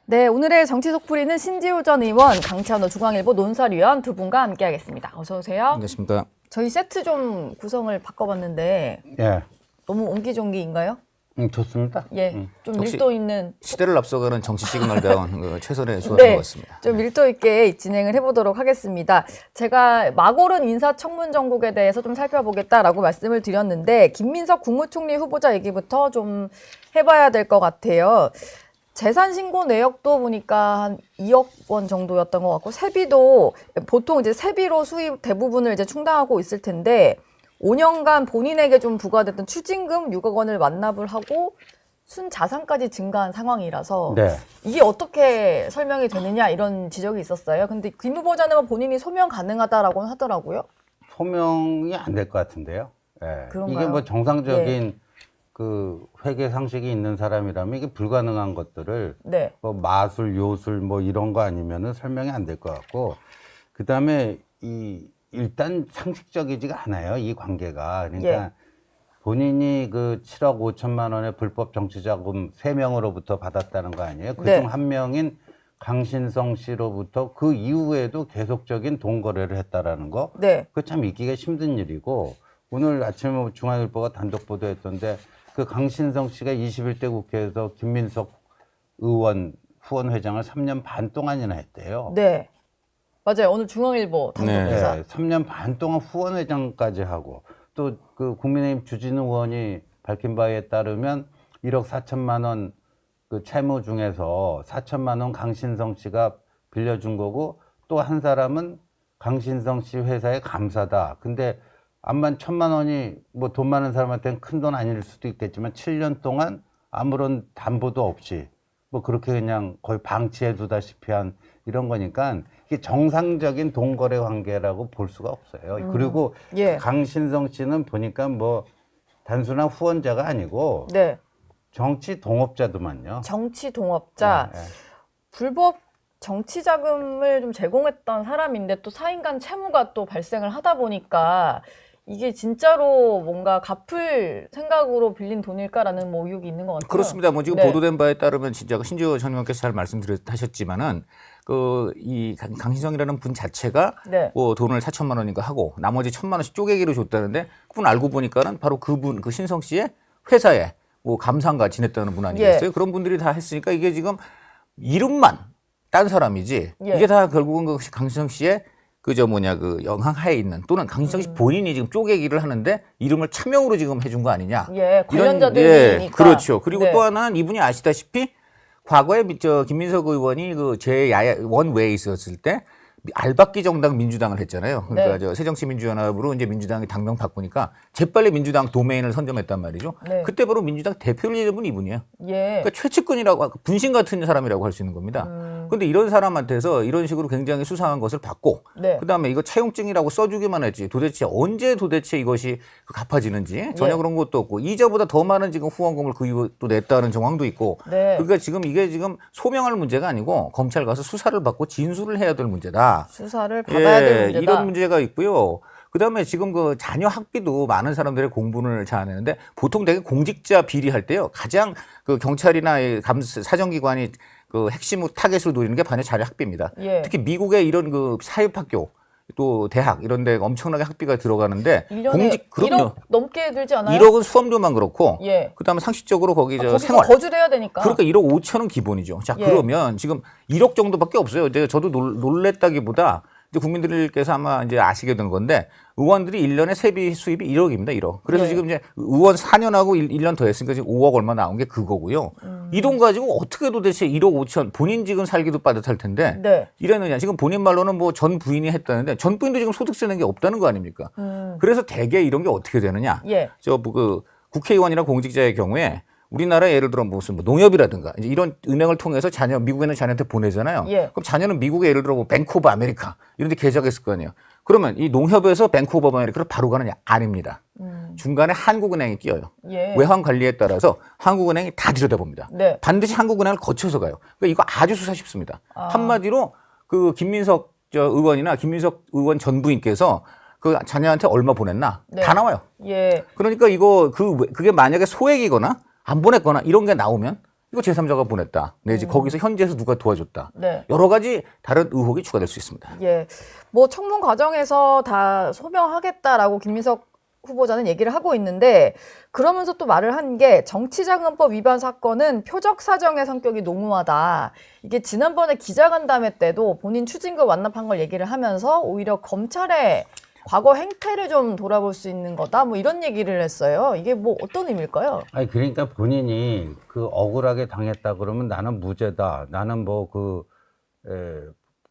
네, 오늘의 정치 속풀이는 신지우 전 의원, 강찬호 중앙일보 논설위원 두 분과 함께하겠습니다. 어서 오세요. 안녕하십니까. 저희 세트 좀 구성을 바꿔봤는데 예, 너무 옹기종기인가요? 좋습니다. 예, 좀 역시 밀도 있는 시대를 앞서가는 정치 시그널다운 최선의 조합인 것 같습니다. 좀 밀도 있게 진행을 해보도록 하겠습니다. 제가 막오른 인사청문 정국에 대해서 좀 살펴보겠다라고 말씀을 드렸는데 김민석 국무총리 후보자 얘기부터 좀 해봐야 될 것 같아요. 재산 신고 내역도 보니까 한 2억 원 정도였던 것 같고 세비도 보통 이제 세비로 수입 대부분을 이제 충당하고 있을 텐데 5년간 본인에게 좀 부과됐던 추징금 6억 원을 완납을 하고 순자산까지 증가한 상황이라서 네. 이게 어떻게 설명이 되느냐 이런 지적이 있었어요. 근데 김 후보자는 본인이 소명 가능하다라고 하더라고요. 소명이 안 될 것 같은데요. 예. 그런가요? 이게 뭐 정상적인 그 회계 상식이 있는 사람이라면 이게 불가능한 것들을 네. 뭐 마술, 요술 뭐 이런 거 아니면은 설명이 안 될 것 같고, 그 다음에 일단 상식적이지가 않아요, 이 관계가. 그러니까 예. 본인이 그 7억 5천만 원의 불법 정치자금 3명으로부터 받았다는 거 아니에요? 그중 네. 한 명인 강신성 씨로부터 그 이후에도 계속적인 돈 거래를 했다라는 거. 네. 그 참 믿기가 힘든 일이고, 오늘 아침에 중앙일보가 단독 보도했던데 그 강신성 씨가 21대 국회에서 김민석 의원 후원회장을 3년 반 동안이나 했대요. 네. 맞아요. 오늘 중앙일보 단독 네. 기사. 네, 3년 반 동안 후원회장까지 하고, 또 그 국민의힘 주진우 의원이 밝힌 바에 따르면 1억 4천만 원 그 채무 중에서 4천만 원 강신성 씨가 빌려준 거고, 또 한 사람은 강신성 씨 회사의 감사다. 근데 암만 1천만 원이 뭐 돈 많은 사람한테는 큰 돈 아닐 수도 있겠지만 7년 동안 아무런 담보도 없이 뭐 그렇게 그냥 거의 방치해 두다시피 한 이런 거니까 이게 정상적인 돈 거래 관계라고 볼 수가 없어요. 그리고 예. 강신성 씨는 보니까 뭐 단순한 후원자가 아니고 네. 정치 동업자도만요. 정치 동업자. 네, 네. 불법 정치 자금을 좀 제공했던 사람인데 또 사인간 채무가 또 발생을 하다 보니까 이게 진짜로 뭔가 갚을 생각으로 빌린 돈일까라는 뭐 의혹이 있는 것 같아요. 그렇습니다. 뭐 지금 네. 보도된 바에 따르면 진짜 신지호 전 의원께서 잘 말씀하셨지만은 이 강신성이라는 분 자체가 네. 뭐 돈을 4천만 원인가 하고 나머지 1천만 원씩 쪼개기로 줬다는데 그분 알고 보니까는 바로 그분 그 신성 씨의 회사에 뭐 감사인가 지냈다는 분 아니겠어요? 예. 그런 분들이 다 했으니까 이게 지금 이름만 딴 사람이지 예. 이게 다 결국은 그 강신성 씨의 그 영향하에 있는 또는 강신성 씨 본인이 지금 쪼개기를 하는데 이름을 차명으로 지금 해준 거 아니냐? 예, 관련자들이니까. 그렇죠. 그리고 네. 또 하나는 이분이 아시다시피 과거에 김민석 의원이 그 제 원외에 있었을 때 알박기 정당 민주당을 했잖아요. 그러니까 네. 새정치민주연합으로 이제 민주당이 당명 바꾸니까 재빨리 민주당 도메인을 선점했단 말이죠. 네. 그때 바로 민주당 대표를 했던 분이 이분이에요. 예. 그러니까 최측근이라고 분신 같은 사람이라고 할 수 있는 겁니다. 그런데 이런 사람한테서 이런 식으로 굉장히 수상한 것을 받고 네. 그다음에 이거 차용증이라고 써주기만 했지 도대체 언제 이것이 갚아지는지 전혀 예. 그런 것도 없고 이자보다 더 많은 지금 후원금을 그 이후 또 냈다는 정황도 있고 네. 그러니까 지금 이게 지금 소명할 문제가 아니고 검찰 가서 수사를 받고 진술을 해야 될 문제다. 수사를 받아야 될 문제다. 이런 문제가 있고요. 그다음에 지금 그 자녀 학비도 많은 사람들의 공분을 자아내는데 보통 되게 공직자 비리할 때요. 가장 그 경찰이나 사정기관이 그 핵심 타겟으로 노리는 게 바로 자녀 학비입니다. 예. 특히 미국의 이런 그 사립학교 또 대학 이런 데 엄청나게 학비가 들어가는데 1년에 그럼요. 1억 넘게 들지 않아요? 1억은 수험료만 그렇고 예. 그다음에 상식적으로 거기 거기서 생활 거주를 해야 되니까. 그러니까 1억 5천은 기본이죠. 자, 예. 그러면 지금 1억 정도밖에 없어요. 저도 놀랬다기보다 이제 국민들께서 아마 이제 아시게 된 건데 의원들이 1년에 세비 수입이 1억입니다. 1억. 그래서 예. 지금 이제 의원 4년하고 1년 더 했으니까 지금 5억 얼마 나온 게 그거고요. 이 돈 가지고 어떻게 도대체 1억 5천 본인 지금 살기도 빠듯할 텐데 네. 이랬느냐. 지금 본인 말로는 뭐 전 부인이 했다는데 전 부인도 지금 소득세 낸 게 없다는 거 아닙니까? 그래서 대개 이런 게 어떻게 되느냐. 예. 그 국회의원이나 공직자의 경우에 우리나라 예를 들어 무슨 뭐 농협이라든가 이제 이런 은행을 통해서 미국에는 자녀한테 보내잖아요. 예. 그럼 자녀는 미국에 예를 들어 뭐 뱅크 오브 아메리카 이런 데 계좌가 있을 거 아니에요. 그러면 이 농협에서 뱅크 오브 아메리카로 바로 가느냐? 아닙니다. 중간에 한국은행이 끼어요. 예. 외환 관리에 따라서 한국은행이 다 들여다봅니다. 네. 반드시 한국은행을 거쳐서 가요. 그러니까 이거 아주 수사 쉽습니다. 한마디로 그 김민석 의원이나 김민석 의원 전 부인께서 그 자녀한테 얼마 보냈나? 네. 다 나와요. 예. 그러니까 그게 만약에 소액이거나 안 보냈거나 이런 게 나오면 이거 제3자가 보냈다. 내지 거기서 현지에서 누가 도와줬다. 네. 여러 가지 다른 의혹이 추가될 수 있습니다. 예. 뭐 청문 과정에서 다 소명하겠다라고 김민석 후보자는 얘기를 하고 있는데 그러면서 또 말을 한 게 정치자금법 위반 사건은 표적 사정의 성격이 농후하다. 이게 지난번에 기자간담회 때도 본인 추징금 완납한 걸 얘기를 하면서 오히려 검찰의 과거 행태를 좀 돌아볼 수 있는 거다. 뭐 이런 얘기를 했어요. 이게 뭐 어떤 의미일까요? 아니 그러니까 본인이 그 억울하게 당했다 그러면 나는 무죄다. 나는 뭐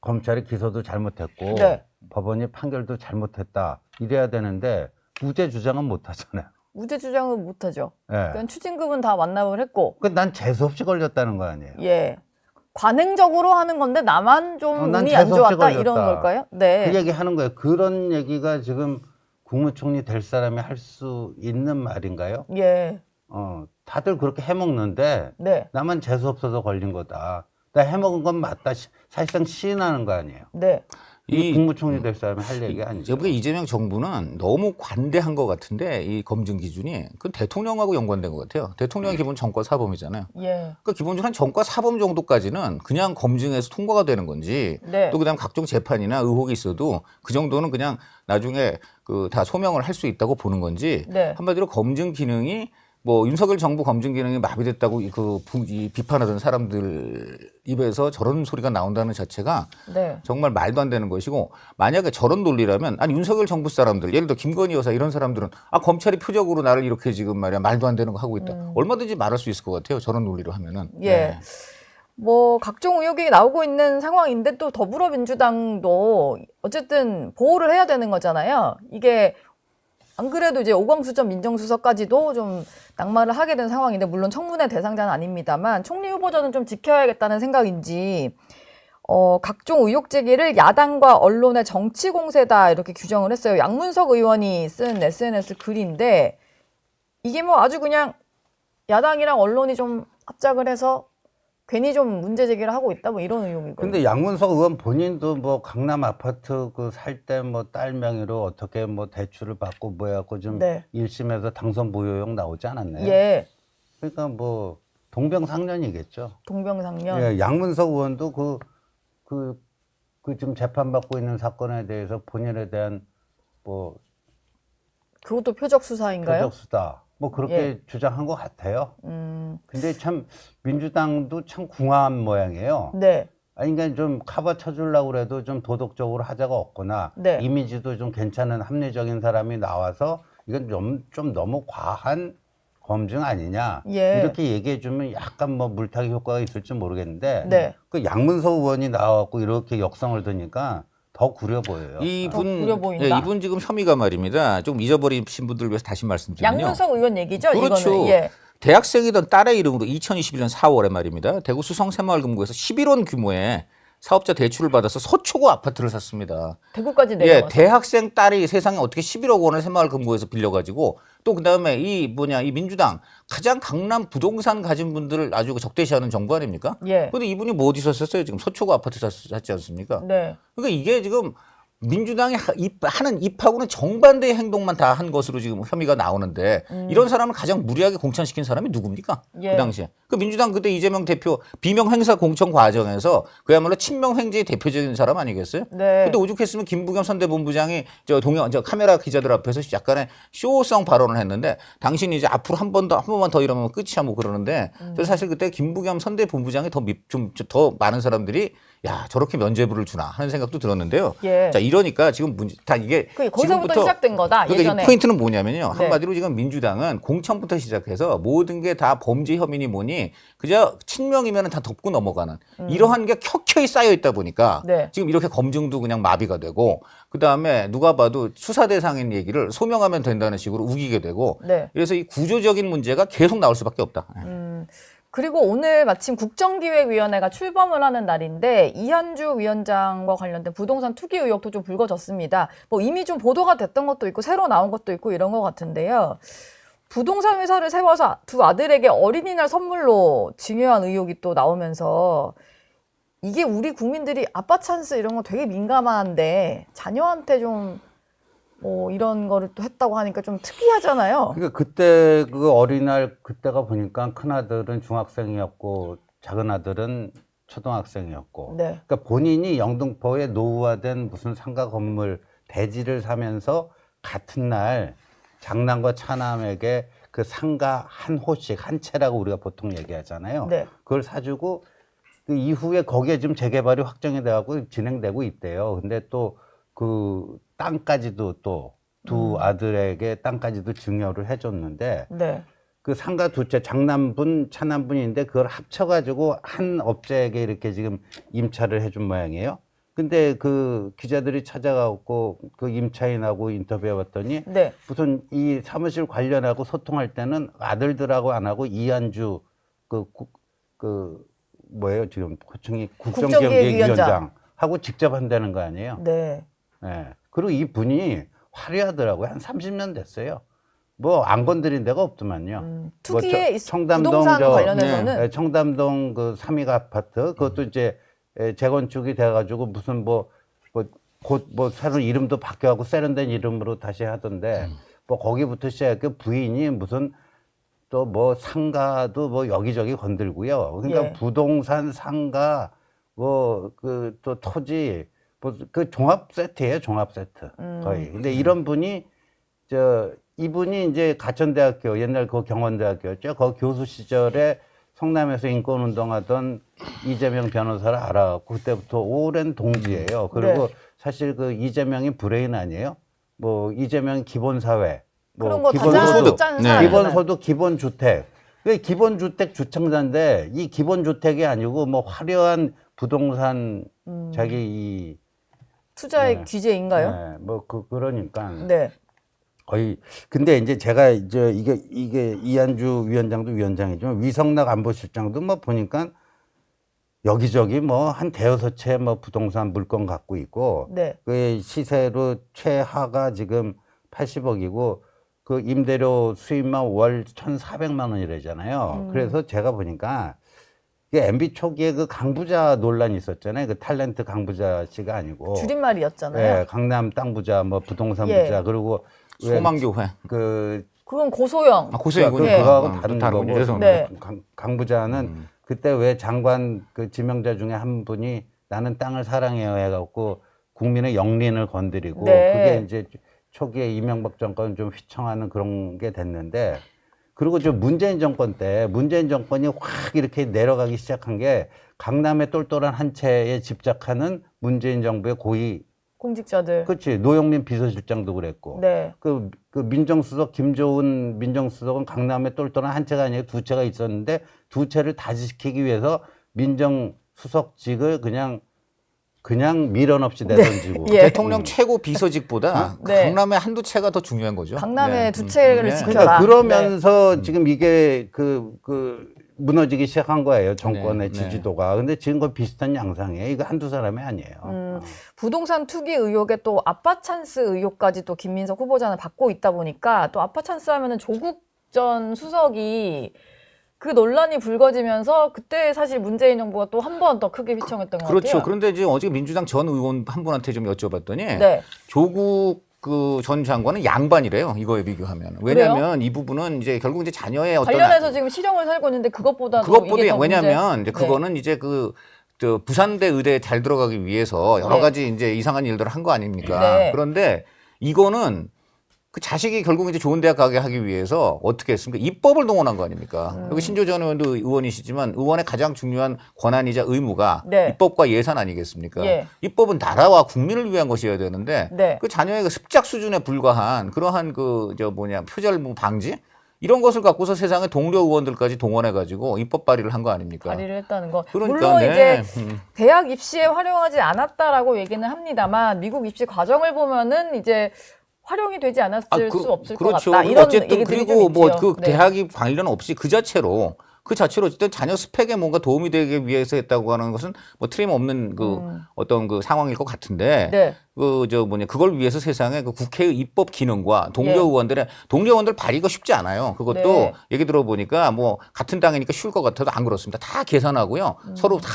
검찰이 기소도 잘못했고 네. 법원이 판결도 잘못했다. 이래야 되는데 무죄 주장은 못 하잖아요. 무죄 주장은 못하죠. 예. 그냥 추징금은 다 완납을 했고, 난 재수 없이 걸렸다는 거 아니에요. 예. 관행적으로 하는 건데 나만 좀 난 운이 안 재수 없이 좋았다 이런 걸렸다. 걸까요? 네. 그 얘기 하는 거예요. 그런 얘기가 지금 국무총리 될 사람이 할 수 있는 말인가요? 예. 다들 그렇게 해먹는데 네. 나만 재수 없어서 걸린 거다. 나 해먹은 건 맞다. 사실상 시인하는 거 아니에요. 네. 이 국무총리 될 사람이 할 얘기 아니죠. 제가 보기에 이재명 정부는 너무 관대한 것 같은데 이 검증 기준이 그 대통령하고 연관된 것 같아요. 대통령이 기본 정과 사범이잖아요. 예. 그러니까 기본적으로 한 정과 사범 정도까지는 그냥 검증해서 통과가 되는 건지 네. 또 그다음 각종 재판이나 의혹이 있어도 그 정도는 그냥 나중에 그 다 소명을 할 수 있다고 보는 건지 네. 한마디로 검증 기능이 뭐 윤석열 정부 검증 기능이 마비됐다고 이 비판하던 사람들 입에서 저런 소리가 나온다는 자체가 네. 정말 말도 안 되는 것이고 만약에 저런 논리라면 아니 윤석열 정부 사람들 예를 들어 김건희 여사 이런 사람들은 아 검찰이 표적으로 나를 이렇게 지금 말이야 말도 안 되는 거 하고 있다. 얼마든지 말할 수 있을 것 같아요. 저런 논리로 하면은. 예. 네. 뭐 각종 의혹이 나오고 있는 상황인데 또 더불어민주당도 어쨌든 보호를 해야 되는 거잖아요. 이게 안 그래도 이제 오광수 전 민정수석까지도 좀 낙마를 하게 된 상황인데 물론 청문회 대상자는 아닙니다만 총리 후보자는 좀 지켜야겠다는 생각인지 각종 의혹 제기를 야당과 언론의 정치 공세다 이렇게 규정을 했어요. 양문석 의원이 쓴 SNS 글인데 이게 뭐 아주 그냥 야당이랑 언론이 좀 합작을 해서 괜히 좀 문제 제기를 하고 있다 뭐 이런 의혹이고요. 근데 양문석 의원 본인도 뭐 강남 아파트 그 살 때 뭐 딸 명의로 어떻게 뭐 대출을 받고 뭐 해갖고 좀 네. 1심에서 당선 무효용 나오지 않았나요? 예, 그러니까 뭐 동병상련이겠죠. 동병상련. 예, 양문석 의원도 지금 재판받고 있는 사건에 대해서 본인에 대한 뭐 그것도 표적 수사인가요? 표적수다. 뭐 그렇게 예. 주장한 것 같아요. 근데 참 민주당도 참 궁합한 모양이에요. 네, 아니, 그러니까 좀 커버 쳐주려고 그래도 좀 도덕적으로 하자가 없거나 네. 이미지도 좀 괜찮은 합리적인 사람이 나와서 이건 좀 너무 과한 검증 아니냐 예. 이렇게 얘기해주면 약간 뭐 물타기 효과가 있을지 모르겠는데 네. 그 양문석 의원이 나와갖고 이렇게 역성을 드니까 더 구려 보여요. 더 구려 보인다. 예, 이분 지금 혐의가 말입니다. 좀 잊어버리신 분들 위해서 다시 말씀드리면요. 양문석 의원 얘기죠? 그렇죠. 이거는. 예. 대학생이던 딸의 이름으로 2021년 4월에 말입니다. 대구 수성 새마을금고에서 11원 규모의 사업자 대출을 받아서 서초구 아파트를 샀습니다. 대구까지 예, 내려와서. 대학생 딸이 세상에 어떻게 11억 원을 새마을금고에서 빌려가지고 또 그다음에 이 민주당 가장 강남 부동산 가진 분들을 아주 적대시하는 정부 아닙니까? 예. 근데 이분이 뭐 어디서 샀어요? 지금 서초구 아파트 샀지 않습니까? 네. 그러니까 이게 지금 민주당이 하는 입하고는 정반대의 행동만 다 한 것으로 지금 혐의가 나오는데 이런 사람을 가장 무리하게 공천시킨 사람이 누굽니까? 예. 그 당시에. 그 민주당 그때 이재명 대표 비명 행사 공천 과정에서 그야말로 친명 횡재의 대표적인 사람 아니겠어요? 네. 그때 오죽했으면 김부겸 선대본부장이 저 카메라 기자들 앞에서 약간의 쇼성 발언을 했는데 당신이 이제 앞으로 한 번만 더 이러면 끝이야 뭐 그러는데 저 사실 그때 김부겸 선대본부장이 더 많은 사람들이 야 저렇게 면죄부를 주나 하는 생각도 들었는데요. 예. 자 이러니까 지금 다 이게 거기서부터 시작된 거다. 그러니까 예전에. 이 포인트는 뭐냐면요. 네. 한마디로 지금 민주당은 공천부터 시작해서 모든 게 다 범죄 혐의니 뭐니 그저 친명이면 다 덮고 넘어가는 이러한 게 켜켜이 쌓여 있다 보니까 네. 지금 이렇게 검증도 그냥 마비가 되고 그다음에 누가 봐도 수사 대상인 얘기를 소명하면 된다는 식으로 우기게 되고 네. 그래서 이 구조적인 문제가 계속 나올 수밖에 없다. 그리고 오늘 마침 국정기획위원회가 출범을 하는 날인데 이한주 위원장과 관련된 부동산 투기 의혹도 좀 불거졌습니다. 뭐 이미 좀 보도가 됐던 것도 있고 새로 나온 것도 있고 이런 것 같은데요. 부동산 회사를 세워서 두 아들에게 어린이날 선물로 증여한 의혹이 또 나오면서 이게 우리 국민들이 아빠 찬스 이런 거 되게 민감한데 자녀한테 좀 이런 거를 또 했다고 하니까 좀 특이하잖아요. 그러니까 그때 그 어린날 그때가 보니까 큰 아들은 중학생이었고 작은 아들은 초등학생이었고, 네. 그러니까 본인이 영등포에 노후화된 무슨 상가 건물 대지를 사면서 같은 날 장남과 차남에게 그 상가 한 호씩 한 채라고 우리가 보통 얘기하잖아요. 네. 그걸 사주고 그 이후에 거기에 지금 재개발이 확정이 돼갖고 진행되고 있대요. 근데 또 그 땅까지도 또 두 아들에게 땅까지도 증여를 해줬는데 네. 그 상가 두 채 장남분 차남분인데 그걸 합쳐가지고 한 업자에게 이렇게 지금 임차를 해준 모양이에요. 근데 그 기자들이 찾아가고 그 임차인하고 인터뷰해봤더니 네. 무슨 이 사무실 관련하고 소통할 때는 아들들하고 안 하고 이한주 그 뭐예요 지금 호칭이 국정기획위원장 하고 직접 한다는 거 아니에요? 네. 예. 그리고 이 분이 화려하더라고요. 한 30년 됐어요. 뭐 안 건드린 데가 없더만요. 투기에 청담동 부동산 관련해서는 예, 청담동 그 3위 아파트 그것도 이제 재건축이 돼가지고 무슨 곧 새로운 이름도 바뀌어갖고 세련된 이름으로 다시 하던데 뭐 거기부터 시작해 부인이 무슨 또 뭐 상가도 뭐 여기저기 건들고요. 그러니까 예. 부동산 상가 뭐 그 또 토지 뭐 그 종합 세트예요. 종합 세트 거의. 근데 이런 분이 이분이 이제 가천대학교 옛날 그 경원대학교였죠. 그 교수 시절에 성남에서 인권운동하던 이재명 변호사를 알아갖고 그때부터 오랜 동지예요. 그리고 네. 사실 그 이재명이 브레인 아니에요? 뭐 이재명 기본사회, 그런 거 기본소득. 짠 네. 사람. 기본소득, 기본주택. 기본주택 주청자인데 이 기본주택이 아니고 뭐 화려한 부동산 자기 이 투자의 네. 규제인가요? 네, 뭐 그러니까 네. 거의 근데 이제 제가 이제 이게 이한주 위원장도 위원장이지만 위성락 안보실장도 뭐 보니까 여기저기 뭐 한 대여섯 채 뭐 부동산 물건 갖고 있고 네. 그 시세로 최하가 지금 80억이고 그 임대료 수입만 월 1,400만 원이래잖아요. 그래서 제가 보니까 MB 초기에 그 강부자 논란이 있었잖아요. 그 탤런트 강부자 씨가 아니고 줄임말이었잖아요. 예, 강남 땅 부자, 뭐 부동산 예. 부자, 그리고 왜 소망교회. 그 그건 고소영. 고소이군요. 예. 그거하고 다른 거고. 죄송합니다. 네. 강부자는 그때 왜 장관 그 지명자 중에 한 분이 나는 땅을 사랑해요 해갖고 국민의 영린을 건드리고 네. 그게 이제 초기에 이명박 정권 좀 휘청하는 그런 게 됐는데 그리고 저 문재인 정권 때 문재인 정권이 확 이렇게 내려가기 시작한 게 강남의 똘똘한 한 채에 집착하는 문재인 정부의 고위 공직자들. 그렇지 노영민 비서실장도 그랬고 네. 그 민정수석 김조은 민정수석은 강남에 똘똘한 한 채가 아니고 두 채가 있었는데 두 채를 다지시키기 위해서 민정수석직을 그냥 미련 없이 내던지고 예. 대통령 최고 비서직보다 네. 강남의 한두 채가 더 중요한 거죠. 강남의 네. 두 채를 네. 지켜라. 그러니까 그러면서 지금 이게 무너지기 시작한 거예요 정권의 네. 지지도가. 근데 지금 그 비슷한 양상이에요. 이거 한두 사람이 아니에요. 부동산 투기 의혹에 또 아빠 찬스 의혹까지 또 김민석 후보자는 받고 있다 보니까 또 아빠 찬스 하면은 조국 전 수석이 그 논란이 불거지면서 그때 사실 문재인 정부가 또 한 번 더 크게 휘청했던 것 그렇죠. 같아요. 그런데 이제 어제 민주당 전 의원 한 분한테 좀 여쭤봤더니 네. 조국 그 전 장관은 양반이래요. 이거에 비교하면. 왜냐하면 이 부분은 이제 결국 이제 자녀의 어떤 관련해서 지금 실형을 살고 있는데 그것보다도 이게 더 왜냐하면 문제. 이제 그거는 이제 저 부산대 의대에 잘 들어가기 위해서 여러 네. 가지 이제 이상한 일들을 한 거 아닙니까? 네. 그런데 이거는 그 자식이 결국 이제 좋은 대학 가게 하기 위해서 어떻게 했습니까? 입법을 동원한 거 아닙니까? 여기 신조 전 의원도 의원이시지만 의원의 가장 중요한 권한이자 의무가 네. 입법과 예산 아니겠습니까? 예. 입법은 나라와 국민을 위한 것이어야 되는데 네. 그 자녀의 그 습작 수준에 불과한 그러한 표절무 방지 이런 것을 갖고서 세상의 동료 의원들까지 동원해가지고 입법 발의를 한 거 아닙니까? 발의를 했다는 거. 그러니까, 물론 네. 이제 대학 입시에 활용하지 않았다라고 얘기는 합니다만 미국 입시 과정을 보면은 이제 활용이 되지 않았을 수 없을 그렇죠. 것 같다. 이런 어쨌든 얘기들이 그리고 좀 뭐 있지요. 그 네. 대학이 관련 없이 그 자체로 어쨌든 자녀 스펙에 뭔가 도움이 되기 위해서 했다고 하는 것은 뭐 틀림없는 어떤 그 상황일 것 같은데 네. 그걸 위해서 세상에 그 국회의 입법 기능과 동료 의원들 발의가 쉽지 않아요. 그것도 네. 얘기 들어보니까 뭐 같은 당이니까 쉬울 것 같아도 안 그렇습니다. 다 계산하고요. 서로 다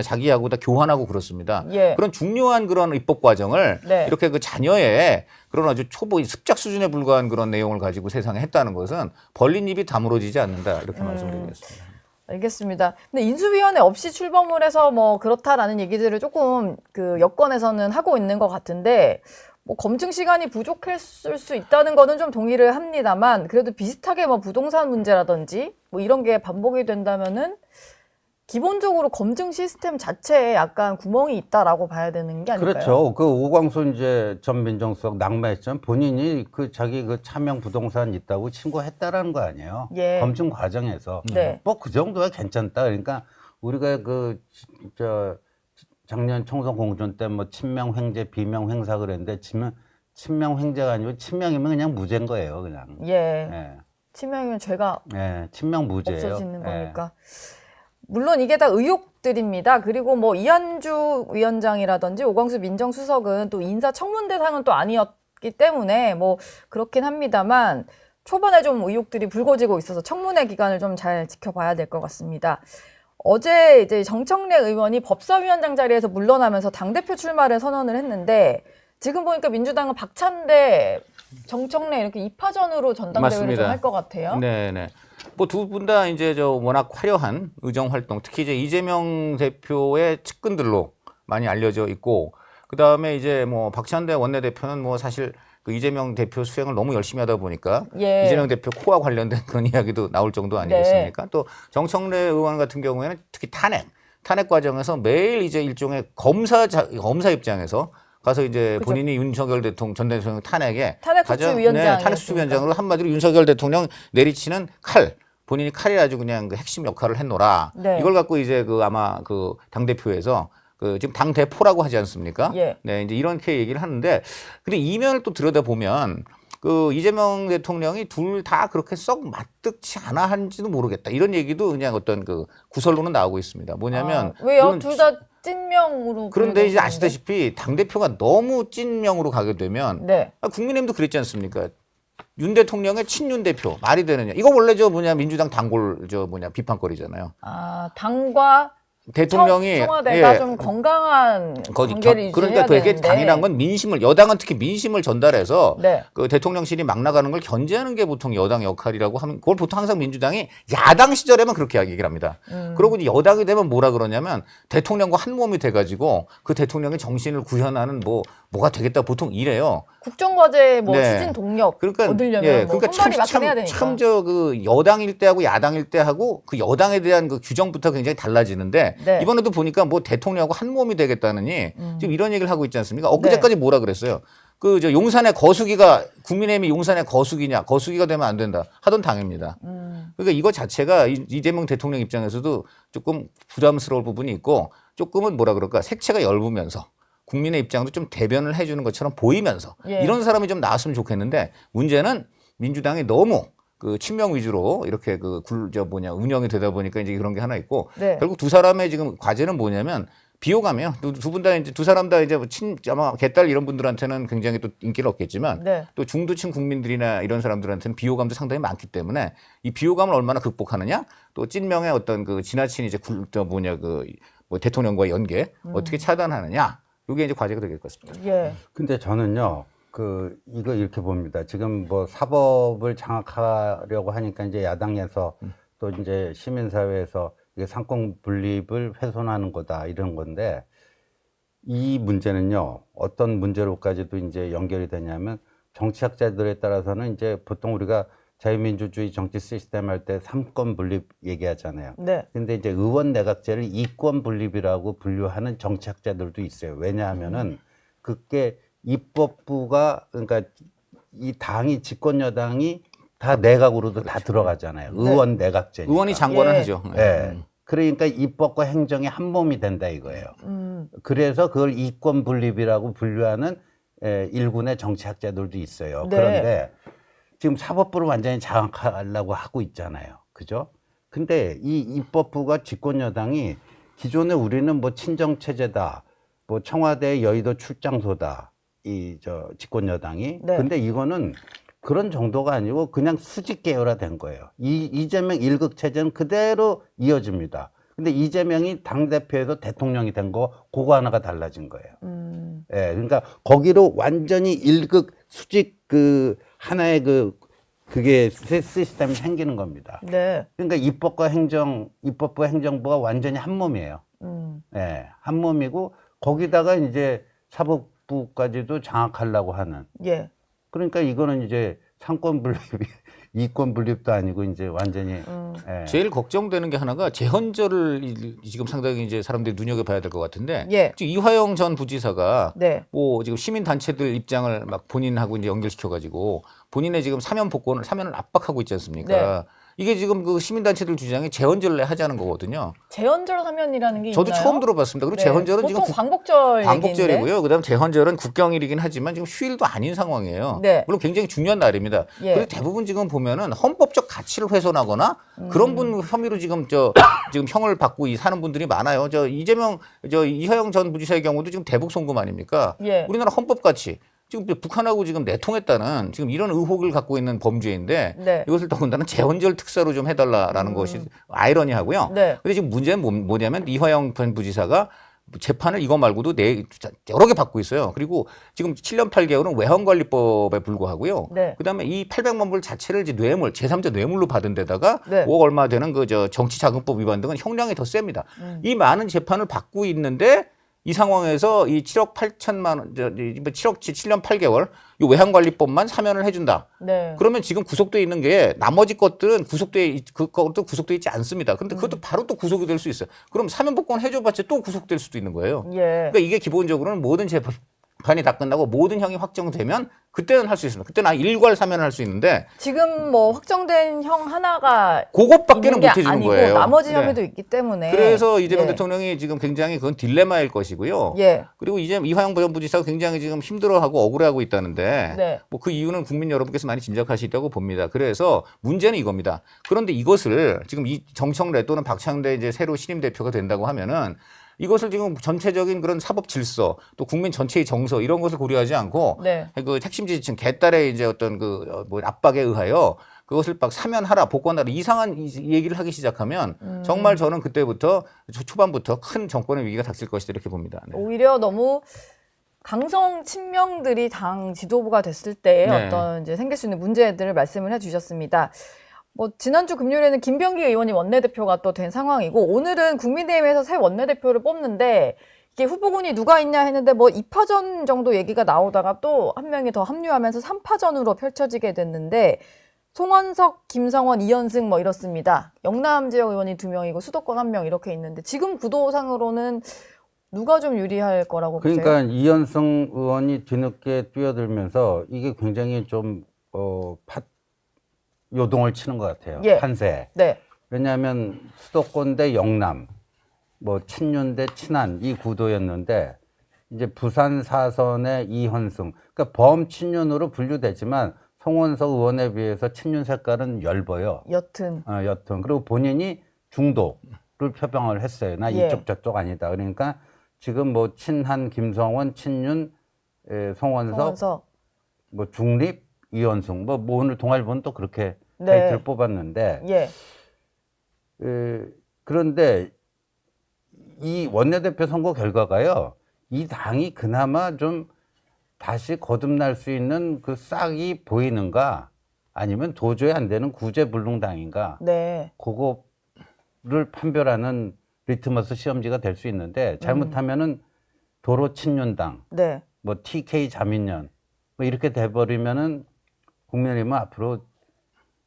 자기하고 다 교환하고 그렇습니다. 예. 그런 중요한 그런 입법 과정을 네. 이렇게 그 자녀의 그런 아주 초보 습작 수준에 불과한 그런 내용을 가지고 세상에 했다는 것은 벌린 입이 다물어지지 않는다. 이렇게 말씀드리겠습니다. 알겠습니다. 근데 인수위원회 없이 출범을 해서 뭐 그렇다라는 얘기들을 조금 그 여권에서는 하고 있는 것 같은데 뭐 검증 시간이 부족했을 수 있다는 거는 좀 동의를 합니다만 그래도 비슷하게 뭐 부동산 문제라든지 뭐 이런 게 반복이 된다면은 기본적으로 검증 시스템 자체에 약간 구멍이 있다라고 봐야 되는 게 아닐까요? 그렇죠. 그 오광수 이제 전 민정수석 낙마했지만 본인이 그 자기 그 차명 부동산 있다고 신고했다라는 거 아니에요. 예. 검증 과정에서 네. 뭐 그 정도야 괜찮다. 그러니까 우리가 작년 총선 공천 때 뭐 친명 횡재, 비명 횡사 그랬는데 친명 횡재가 아니고 친명이면 그냥 무죄인 거예요, 그냥. 예. 예. 치명이면 죄가 예, 친명 무죄예요. 없어지는 예. 거니까. 물론 이게 다 의혹들입니다. 그리고 뭐 이한주 위원장이라든지 오광수 민정수석은 또 인사청문 대상은 또 아니었기 때문에 뭐 그렇긴 합니다만 초반에 좀 의혹들이 불거지고 있어서 청문회 기간을 좀 잘 지켜봐야 될 것 같습니다. 어제 이제 정청래 의원이 법사위원장 자리에서 물러나면서 당대표 출마를 선언을 했는데 지금 보니까 민주당은 박찬대, 정청래 이렇게 2파전으로 전당대회를 좀 할 것 같아요. 네네. 뭐 두 분 다 이제 워낙 화려한 의정 활동, 특히 이제 이재명 대표의 측근들로 많이 알려져 있고, 그 다음에 이제 뭐 박찬대 원내대표는 뭐 사실 그 이재명 대표 수행을 너무 열심히 하다 보니까 예. 이재명 대표 코와 관련된 그런 이야기도 나올 정도 아니겠습니까? 네. 또 정청래 의원 같은 경우에는 특히 탄핵 과정에서 매일 이제 일종의 검사 입장에서 가서 이제 그죠. 본인이 윤석열 대통령 전 대통령 탄핵에 탄핵수출위원장이었으니까. 탄핵수출위원장으로 한마디로 윤석열 대통령 내리치는 칼. 본인이 칼이 아주 그냥 그 핵심 역할을 했노라. 네. 이걸 갖고 이제 아마 당대표에서 지금 당대표라고 하지 않습니까? 예. 네, 이제 이렇게 얘기를 하는데, 근데 이면을 또 들여다보면 이재명 대통령이 둘 다 그렇게 썩 맞득치 않아 하는지도 모르겠다. 이런 얘기도 그냥 어떤 구설로는 나오고 있습니다. 뭐냐면. 왜요? 물론 둘 다 찐명으로. 그런데 이제 불리고 아시다시피 당대표가 너무 찐명으로 가게 되면. 네. 국민의힘도 그랬지 않습니까? 윤 대통령의 친윤 대표 말이 되느냐. 이거 원래 민주당 단골 비판거리잖아요. 당과 대통령이 청와대가 좀 건강한 관계를 그러니까 유지해야 되게 되는데. 당연한 건 여당은 특히 민심을 전달해서 네. 그 대통령실이 막 나가는 걸 견제하는 게 보통 여당 역할이라고 하면 그걸 보통 항상 민주당이 야당 시절에만 그렇게 얘기를 합니다. 그러고 이제 여당이 되면 뭐라 그러냐면 대통령과 한 몸이 돼가지고 그 대통령의 정신을 구현하는 뭐가 되겠다 보통 이래요. 국정과제 네. 추진 동력 그러니까, 얻으려면 뭐 손발이 맞춰야 되니까. 참 여당일 때하고 야당일 때하고 그 여당에 대한 그 규정부터 굉장히 달라지는데 네. 이번에도 보니까 뭐 대통령하고 한 몸이 되겠다느니 지금 이런 얘기를 하고 있지 않습니까? 엊그제까지 뭐라 그랬어요? 용산의 거수기가 국민의힘이 용산의 거수기가 되면 안 된다 하던 당입니다. 그러니까 이거 자체가 이재명 대통령 입장에서도 조금 부담스러울 부분이 있고 조금은 뭐라 그럴까 색채가 엷으면서 국민의 입장도 좀 대변을 해주는 것처럼 보이면서 예. 이런 사람이 좀 나왔으면 좋겠는데 문제는 민주당이 너무 친명 위주로 이렇게 운영이 되다 보니까 이제 그런 게 하나 있고 네. 결국 두 사람의 지금 과제는 뭐냐면 비호감이에요. 두 분 다 이제 두 사람 다 이제 아마 개딸 이런 분들한테는 굉장히 또 인기를 얻겠지만 네. 또 중도층 국민들이나 이런 사람들한테는 비호감도 상당히 많기 때문에 이 비호감을 얼마나 극복하느냐 또 찐명의 어떤 지나친 이제 대통령과의 연계 어떻게 차단하느냐 이게 이제 과제가 되겠 같습니다. 예. 근데 저는요, 이거 이렇게 봅니다. 지금 뭐 사법을 장악하려고 하니까 이제 야당에서 또 이제 시민사회에서 이게 상권 분립을 훼손하는 거다 이런 건데 이 문제는요, 어떤 문제로까지도 이제 연결이 되냐면 정치학자들에 따라서는 이제 보통 우리가 자유민주주의 정치 시스템 할 때 삼권 분립 얘기하잖아요. 네. 근데 이제 의원 내각제를 이권 분립이라고 분류하는 정치학자들도 있어요. 왜냐하면은 그게 입법부가 그러니까 이 당이 집권 여당이 다 내각으로도 다 들어가잖아요. 의원 내각제니까. 의원이 장관을 예. 하죠. 네. 그러니까 입법과 행정이 한 몸이 된다 이거예요. 그래서 그걸 이권 분립이라고 분류하는 일군의 정치학자들도 있어요. 네. 그런데 지금 사법부를 완전히 장악하려고 하고 있잖아요. 그죠? 근데 이 입법부가 집권 여당이 기존에 우리는 뭐 친정체제다. 뭐 청와대 여의도 출장소다. 이 저 집권 여당이. 네. 근데 이거는 그런 정도가 아니고 그냥 수직 계열화된 거예요. 이재명 1급 체제는 그대로 이어집니다. 근데 이재명이 당대표에서 대통령이 된 거 그거 하나가 달라진 거예요. 예, 그러니까 거기로 완전히 1급 수직 그 하나의 그게 시스템이 생기는 겁니다. 네. 그러니까 입법부 행정부가 완전히 한 몸이에요. 예, 한 몸이고 거기다가 이제 사법부까지도 장악하려고 하는. 예. 그러니까 이거는 이제 상권 분립이 이권 분립도 아니고 이제 완전히 예. 제일 걱정되는 게 하나가 재헌절을 지금 상당히 이제 사람들이 눈여겨봐야 될 것 같은데 예. 지금 이화영 전 부지사가 네. 뭐 지금 시민 단체들 입장을 막 본인하고 이제 연결시켜가지고 본인의 지금 사면을 압박하고 있지 않습니까? 네. 이게 지금 그 시민단체들 주장이 재헌절을 하자는 거거든요. 재헌절 사면이라는 게 저도 있나요? 처음 들어봤습니다. 그리고 네. 재헌절은 지금 보통 광복절 광복절이고요. 그다음 재헌절은 국경일이긴 하지만 지금 휴일도 아닌 상황이에요. 네. 물론 굉장히 중요한 날입니다. 예. 그리고 대부분 지금 보면은 헌법적 가치를 훼손하거나 그런 분 혐의로 지금 지금 형을 받고 사는 분들이 많아요. 이화영 전 부지사의 경우도 지금 대북 송금 아닙니까? 예. 우리나라 헌법 가치. 지금 북한하고 지금 내통했다는 지금 이런 의혹을 갖고 있는 범죄인데 네. 이것을 더군다나 재헌절 특사로 좀 해달라라는 것이 아이러니하고요. 네. 근데 지금 문제는 뭐냐면 이화영 전 부지사가 재판을 이거 말고도 여러 개 받고 있어요. 그리고 지금 7년 8개월은 외환관리법에 불과하고요. 네. 그다음에 이 800만 불 자체를 이제 제3자 뇌물로 받은 데다가 네. 5억 얼마 되는 정치자금법 위반 등은 형량이 더 셉니다. 이 많은 재판을 받고 있는데 이 상황에서 이 7억 8천만 원, 7억 7년 8개월 이 외환관리법만 사면을 해준다. 네. 그러면 지금 구속돼 있는 게 나머지 것들은 그것도 구속돼 있지 않습니다. 그런데 그것도 바로 또 구속이 될 수 있어요. 그럼 사면 복권 해줘봤자 또 구속될 수도 있는 거예요. 예. 그러니까 이게 기본적으로는 모든 재판이 다 끝나고 모든 형이 확정되면 그때는 할 수 있습니다. 그때는 일괄 사면을 할 수 있는데 지금 뭐 확정된 형 하나가 그것밖에는 있는 게 못 해주는 아니고 거예요. 나머지 네. 혐의도 있기 때문에. 그래서 이재명 예. 대통령이 지금 굉장히 그건 딜레마일 것이고요. 예. 그리고 이제 이화영 전 부지사가 굉장히 지금 힘들어하고 억울해하고 있다는데 네. 뭐 그 이유는 국민 여러분께서 많이 짐작하시리라고 봅니다. 그래서 문제는 이겁니다. 그런데 이것을 지금 이 정청래 또는 박창대 이제 새로 신임 대표가 된다고 하면은 이것을 지금 전체적인 그런 사법 질서 또 국민 전체의 정서 이런 것을 고려하지 않고 네. 그 핵심 지지층 개딸의 이제 어떤 압박에 의하여 그것을 막 사면하라 복권하라 이상한 얘기를 하기 시작하면 정말 저는 그때부터 초반부터 큰 정권의 위기가 닥칠 것이다 이렇게 봅니다. 네. 오히려 너무 강성 친명들이 당 지도부가 됐을 때의 네. 어떤 이제 생길 수 있는 문제들을 말씀을 해주셨습니다. 뭐 지난주 금요일에는 김병기 의원이 원내대표가 또 된 상황이고 오늘은 국민의힘에서 새 원내대표를 뽑는데 이게 후보군이 누가 있냐 했는데 뭐 2파전 정도 얘기가 나오다가 또 한 명이 더 합류하면서 3파전으로 펼쳐지게 됐는데 송원석, 김성원, 이현승 뭐 이렇습니다. 영남 지역 의원이 2명이고 수도권 1명 이렇게 있는데 지금 구도상으로는 누가 좀 유리할 거라고 보세요? 그러니까 이현승 의원이 뒤늦게 뛰어들면서 이게 굉장히 좀 요동을 치는 것 같아요. 예. 판세. 네. 왜냐하면 수도권 대 영남, 뭐 친윤 대 친한 이 구도였는데 이제 부산 사선의 이현승, 그러니까 범친윤으로 분류되지만 송원석 의원에 비해서 친윤 색깔은 넓어요. 여튼. 여튼 그리고 본인이 중도를 표방을 했어요. 나 예. 이쪽 저쪽 아니다. 그러니까 지금 뭐 친한 김성원, 친윤, 송원석, 뭐 중립, 이현승, 뭐 오늘 동아일보는 또 그렇게 네. 타이틀을 뽑았는데 예. 그런데 이 원내대표 선거 결과가요, 이 당이 그나마 좀 다시 거듭날 수 있는 그 싹이 보이는가, 아니면 도저히 안 되는 구제불능당인가, 네. 그거를 판별하는 리트머스 시험지가 될 수 있는데, 잘못하면은 도로 친윤당, 네. 뭐 TK 자민련, 뭐 이렇게 돼버리면은 국민의힘은 앞으로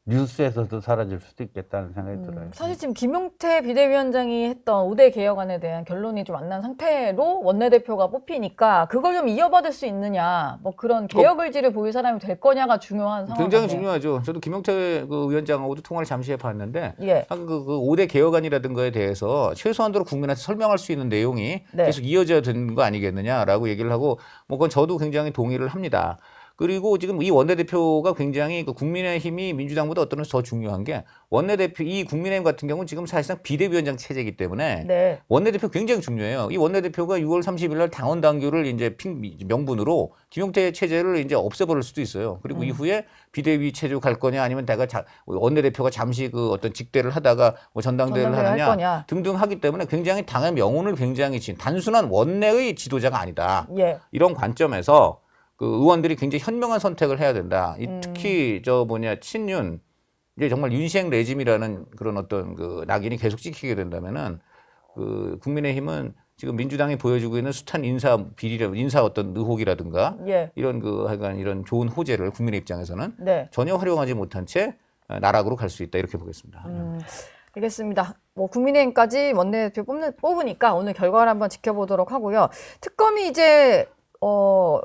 뉴스에서도 사라질 수도 있겠다는 생각이 들어요. 사실 지금 김용태 비대위원장이 했던 5대 개혁안에 대한 결론이 좀 안 난 상태로 원내대표가 뽑히니까 그걸 좀 이어받을 수 있느냐, 뭐 그런 개혁 의지를 보일 사람이 될 거냐가 중요한 상황이에요. 굉장히 중요하죠. 저도 김용태 위원장하고도 통화를 잠시 해봤는데 예. 그 5대 개혁안이라든가에 대해서 최소한도로 국민한테 설명할 수 있는 내용이 네. 계속 이어져야 되는 거 아니겠느냐라고 얘기를 하고 뭐 그건 저도 굉장히 동의를 합니다. 그리고 지금 이 원내대표가 굉장히 그 국민의힘이 민주당보다 어떤 더 중요한 게 원내대표 이 국민의힘 같은 경우는 지금 사실상 비대위원장 체제이기 때문에 네. 원내대표 굉장히 중요해요. 이 원내대표가 6월 30일 날 당원 당규를 이제 명분으로 김용태 체제를 이제 없애버릴 수도 있어요. 그리고 이후에 비대위 체제로 갈 거냐 아니면 내가 원내대표가 잠시 그 어떤 직대를 하다가 뭐 전당대회를 전당대회 할 하느냐 거냐. 등등 하기 때문에 굉장히 당의 명운을 굉장히 단순한 원내의 지도자가 아니다. 예. 이런 관점에서 그 의원들이 굉장히 현명한 선택을 해야 된다. 특히 친윤 이제 정말 윤시행 레짐이라는 그런 어떤 그 낙인이 계속 찍히게 된다면은 그 국민의힘은 지금 민주당이 보여주고 있는 숱한 인사 어떤 의혹이라든가 예. 이런 하여간 이런 좋은 호재를 국민의 입장에서는 네. 전혀 활용하지 못한 채 나락으로 갈 수 있다 이렇게 보겠습니다. 알겠습니다. 뭐 국민의힘까지 원내대표 뽑으니까 오늘 결과를 한번 지켜보도록 하고요. 특검이 이제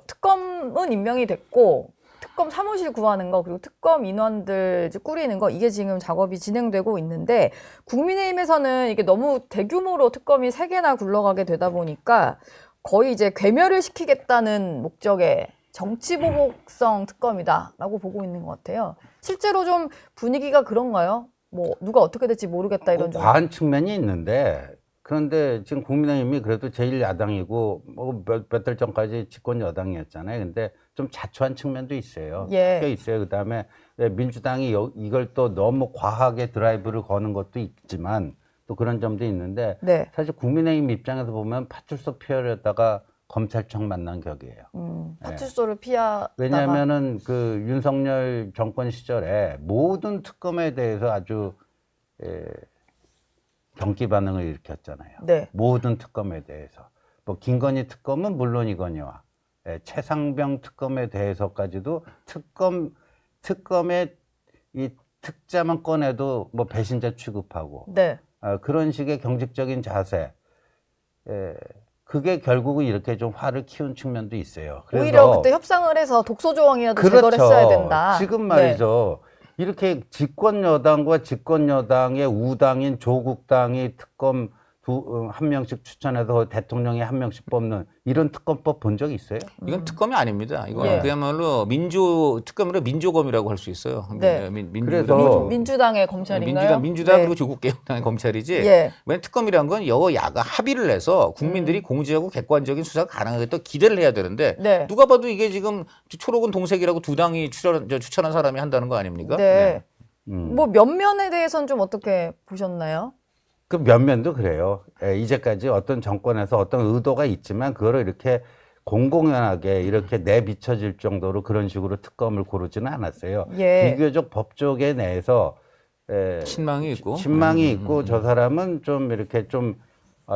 특검은 임명이 됐고 특검 사무실 구하는 거 그리고 특검 인원들 이제 꾸리는 거 이게 지금 작업이 진행되고 있는데 국민의힘에서는 이게 너무 대규모로 특검이 3개나 굴러가게 되다 보니까 거의 이제 괴멸을 시키겠다는 목적의 정치보복성 특검이다라고 보고 있는 것 같아요. 실제로 좀 분위기가 그런가요? 뭐 누가 어떻게 될지 모르겠다 이런 좀. 과한 측면이 있는데 그런데 지금 국민의힘이 그래도 제1야당이고 뭐 몇 달 전까지 집권 여당이었잖아요. 근데 좀 자초한 측면도 있어요. 예. 꽤 있어요. 그다음에 민주당이 이걸 또 너무 과하게 드라이브를 거는 것도 있지만 또 그런 점도 있는데 네. 사실 국민의힘 입장에서 보면 파출소 피하려다가 검찰청 만난 격이에요. 파출소를 피하다가. 왜냐하면은 그 윤석열 정권 시절에 모든 특검에 대해서 아주 경기 반응을 일으켰잖아요. 네. 모든 특검에 대해서. 뭐 김건희 특검은 물론이거니와 최상병 특검에 대해서까지도 특검의 이 특자만 꺼내도 뭐 배신자 취급하고 네. 그런 식의 경직적인 자세. 그게 결국은 이렇게 좀 화를 키운 측면도 있어요. 그래서 오히려 그때 협상을 해서 독소 조항이라도 그렇죠. 제거를 했어야 된다. 지금 말이죠. 이렇게 집권 여당과 집권 여당의 우당인 조국당이 특검 한 명씩 추천해서 대통령이 한 명씩 뽑는 이런 특검법 본 적 있어요? 이건 특검이 아닙니다. 이건 예. 그야말로 특검으로 민조검이라고 할 수 있어요. 네. 그래서 민주당의 검찰인가요? 민주당 네. 그리고 조국개혁당의 검찰이지. 예. 왜냐면 특검이란 건 여야가 합의를 해서 국민들이 공정하고 객관적인 수사가 가능하겠다 기대를 해야 되는데 네. 누가 봐도 이게 지금 초록은 동색이라고 두 당이 추천한 사람이 한다는 거 아닙니까? 네. 뭐 면면에 대해서는 좀 어떻게 보셨나요? 그 면면도 그래요. 이제까지 어떤 정권에서 어떤 의도가 있지만 그거를 이렇게 공공연하게 이렇게 내비쳐질 정도로 그런 식으로 특검을 고르지는 않았어요. 예. 비교적 법조계 내에서 신망이 있고. 저 사람은 좀 이렇게 좀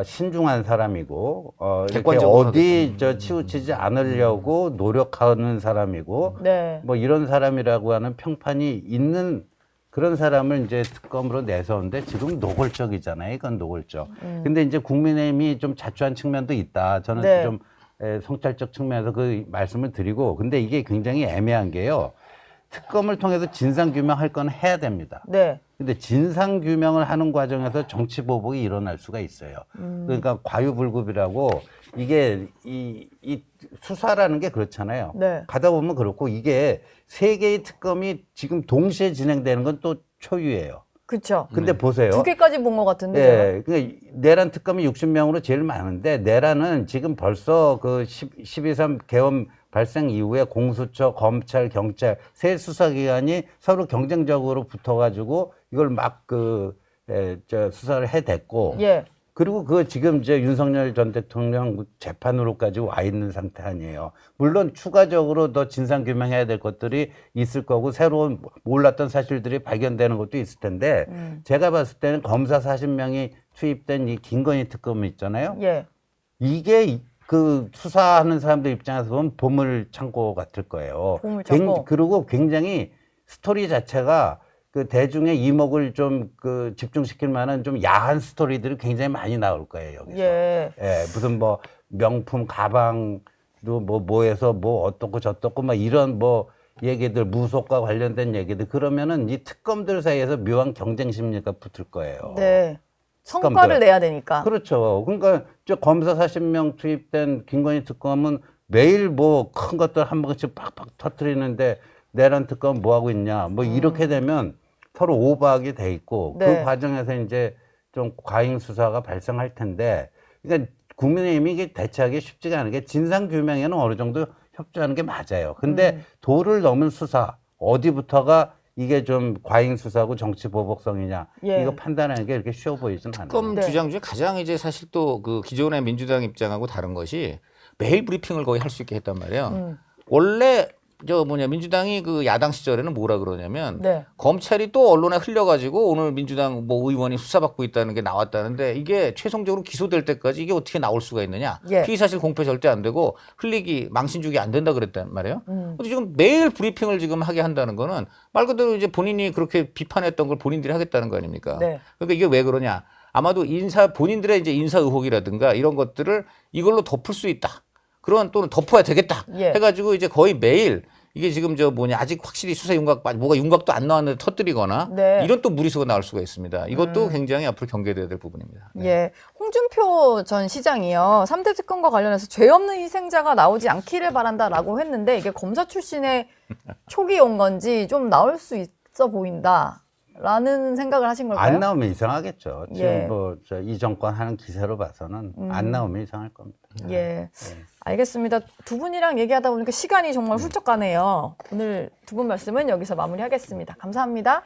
신중한 사람이고 이렇게 객관적으로 어디 치우치지 않으려고 노력하는 사람이고 네. 뭐 이런 사람이라고 하는 평판이 있는 그런 사람을 이제 특검으로 내세우는데 지금 노골적이잖아요. 이건 노골적. 근데 이제 국민의힘이 좀 자초한 측면도 있다. 저는 네. 좀 성찰적 측면에서 그 말씀을 드리고 근데 이게 굉장히 애매한 게요. 특검을 통해서 진상규명할 건 해야 됩니다. 네. 근데 진상규명을 하는 과정에서 정치보복이 일어날 수가 있어요. 그러니까 과유불급이라고 이게 이 수사라는 게 그렇잖아요. 네. 가다 보면 그렇고 이게 세 개의 특검이 지금 동시에 진행되는 건 또 초유예요. 그렇죠. 근데 보세요. 2개까지 본 것 같은데. 예, 그러니까 내란 특검이 60명으로 제일 많은데 내란은 지금 벌써 그 12.3 계엄 발생 이후에 공수처, 검찰, 경찰 세 수사기관이 서로 경쟁적으로 붙어가지고 이걸 막 수사를 해댔고 예. 그리고 그 지금 이제 윤석열 전 대통령 재판으로까지 와 있는 상태 아니에요. 물론 추가적으로 더 진상규명해야 될 것들이 있을 거고 새로운 몰랐던 사실들이 발견되는 것도 있을 텐데 제가 봤을 때는 검사 40명이 투입된 이 김건희 특검 있잖아요. 예. 이게 그 수사하는 사람들 입장에서 보면 보물 창고 같을 거예요. 보물창고. 그리고 굉장히 스토리 자체가 그 대중의 이목을 좀 집중시킬 만한 좀 야한 스토리들이 굉장히 많이 나올 거예요, 여기서. 예. 무슨 뭐 명품 가방도 뭐해서 뭐 어떻고 저떻고 막 이런 뭐 얘기들 무속과 관련된 얘기들 그러면은 이 특검들 사이에서 묘한 경쟁 심리가 붙을 거예요. 네. 성과를 특검들. 내야 되니까. 그렇죠. 그러니까 저 검사 40명 투입된 김건희 특검은 매일 뭐 큰 것들 한 번씩 팍팍 터뜨리는데 내란 특검 뭐 하고 있냐 뭐 이렇게 되면 서로 오버하게 돼 있고 네. 그 과정에서 이제 좀 과잉 수사가 발생할 텐데 그러니까 국민의힘이 이게 대처하기 쉽지가 않은 게 진상 규명에는 어느 정도 협조하는 게 맞아요. 근데 도를 넘은 수사 어디부터가 이게 좀 과잉 수사고 정치 보복성이냐 예. 이거 판단하는 게 이렇게 쉬워 보이진 않아요. 특검 네. 주장 중에 가장 이제 사실 또 그 기존의 민주당 입장하고 다른 것이 매일 브리핑을 거의 할 수 있게 했단 말이에요. 원래 민주당이 그 야당 시절에는 뭐라 그러냐면 네. 검찰이 또 언론에 흘려가지고 오늘 민주당 뭐 의원이 수사받고 있다는 게 나왔다는데 이게 최종적으로 기소될 때까지 이게 어떻게 나올 수가 있느냐. 예. 피의사실 공표 절대 안 되고 흘리기 망신 주기 안 된다 그랬단 말이에요. 근데 지금 매일 브리핑을 지금 하게 한다는 거는 말 그대로 이제 본인이 그렇게 비판했던 걸 본인들이 하겠다는 거 아닙니까? 네. 그러니까 이게 왜 그러냐. 아마도 본인들의 이제 인사 의혹이라든가 이런 것들을 이걸로 덮을 수 있다. 그런 또는 덮어야 되겠다 예. 해가지고 이제 거의 매일 이게 지금 아직 확실히 수사 윤곽 뭐가 윤곽도 안 나왔는데 터뜨리거나 네. 이런 또 무리수가 나올 수가 있습니다. 이것도 굉장히 앞으로 경계돼야 될 부분입니다. 네. 예. 홍준표 전 시장이요. 3대 특검과 관련해서 죄 없는 희생자가 나오지 않기를 바란다라고 했는데 이게 검사 출신의 촉이 온 건지 좀 나올 수 있어 보인다라는 생각을 하신 걸까요? 안 나오면 이상하겠죠. 지금 예. 이 정권 하는 기세로 봐서는 안 나오면 이상할 겁니다. 예. 알겠습니다. 두 분이랑 얘기하다 보니까 시간이 정말 훌쩍 가네요. 오늘 두 분 말씀은 여기서 마무리하겠습니다. 감사합니다.